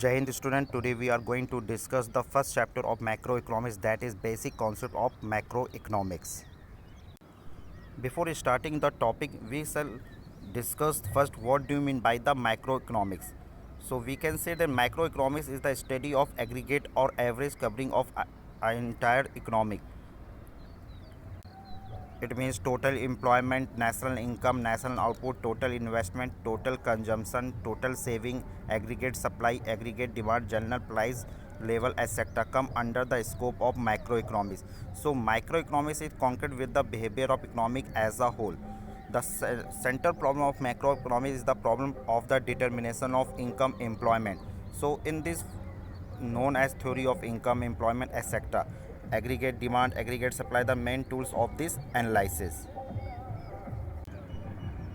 Jai Hind student, today we are going to discuss the first chapter of macroeconomics, that is basic concept of macroeconomics. Before starting the topic, we shall discuss first what do you mean by the macroeconomics. So we can say that macroeconomics is the study of aggregate or average covering of entire economic. It means total employment, national income, national output, total investment, total consumption, total saving, aggregate supply, aggregate demand, general price level, etc. come under the scope of macroeconomics. So macroeconomics is concerned with the behavior of economic as a whole. The central problem of macroeconomics is the problem of the determination of income employment. So in this known as theory of income employment etc, aggregate demand, aggregate supply, the main tools of this analysis.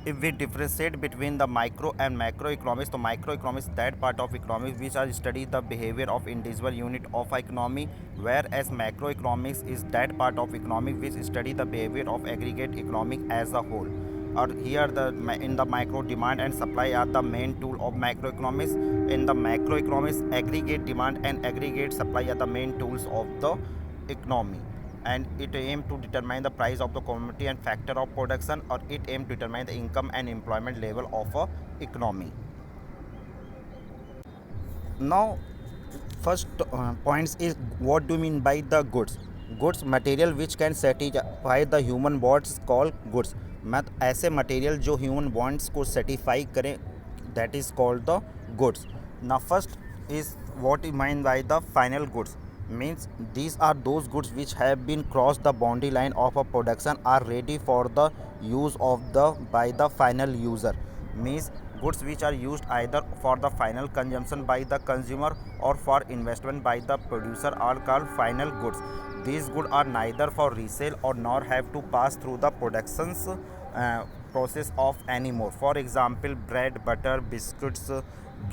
If we differentiate between the micro and macroeconomics, so microeconomics that part of economics which are study the behavior of individual unit of economy, whereas macroeconomics is that part of economics which study the behavior of aggregate economic as a whole. Or here the in the micro, demand and supply are the main tool of macroeconomics. In the macroeconomics, aggregate demand and aggregate supply are the main tools of the economy, and it aims to determine the price of the commodity and factor of production, or it aims to determine the income and employment level of a economy. Now first points is what do you mean by the goods. Goods material which can satisfy the human wants called goods. मत ऐसे material जो human wants को satisfy करें, that is called the goods. Now first is what is meant by the final goods. Means these are those goods which have been crossed the boundary line of a production, are ready for the use of the by the final user. Means goods which are used either for the final consumption by the consumer or for investment by the producer are called final goods. These goods are neither for resale or nor have to pass through the productions process of anymore. For example, bread, butter, biscuits,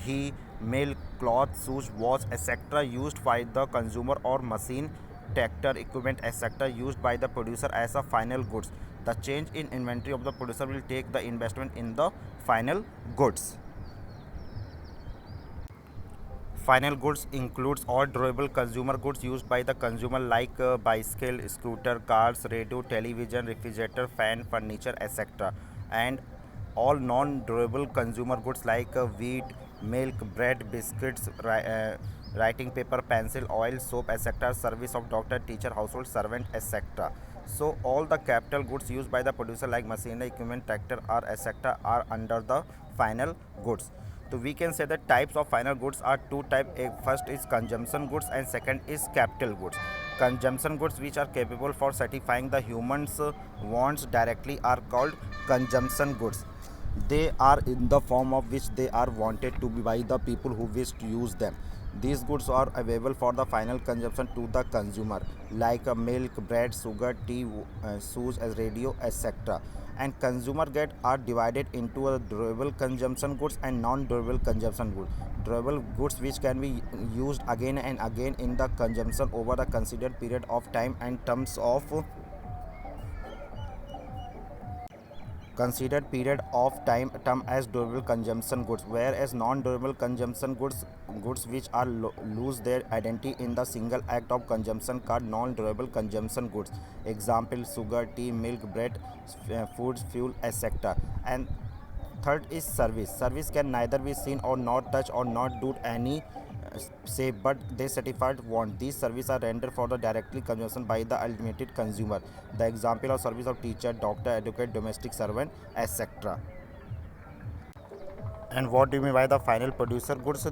ghee, milk, cloth, shoes, watch, etc. used by the consumer, or machine, tractor, equipment, etc. used by the producer as a final goods. The change in inventory of the producer will take the investment in the final goods. Final goods includes all durable consumer goods used by the consumer like bicycle, scooter, cars, radio, television, refrigerator, fan, furniture, etc. And all non-durable consumer goods like wheat, milk, bread, biscuits, writing paper, pencil, oil, soap, etc. Service of doctor, teacher, household servant, etc. So all the capital goods used by the producer like machinery, equipment, tractor, or etc. are under the final goods. So we can say that types of final goods are two types. First is consumption goods and second is capital goods. Consumption goods which are capable for satisfying the humans wants directly are called consumption goods. They are in the form of which they are wanted to be by the people who wish to use them. These goods are available for the final consumption to the consumer like milk, bread, sugar, tea, shoes, radio, etc. And consumer goods are divided into a durable consumption goods and non-durable consumption goods. Durable goods which can be used again and again in the consumption over a considered period of time and terms of considered period of time term as durable consumption goods, whereas non-durable consumption goods which are lose their identity in the single act of consumption called non-durable consumption goods. Example: sugar, tea, milk, bread, foods, fuel, etc. And third is service. Service can neither be seen or not touch or not do any say, but they satisfied want. These services are rendered for the directly consumption by the ultimate consumer. The example of service of teacher, doctor, advocate, domestic servant, etc. And what do you mean by the final producer goods?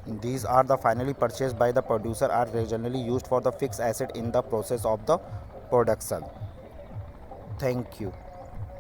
These are the finally purchased by the producer, are regionally used for the fixed asset in the process of the production. Thank you.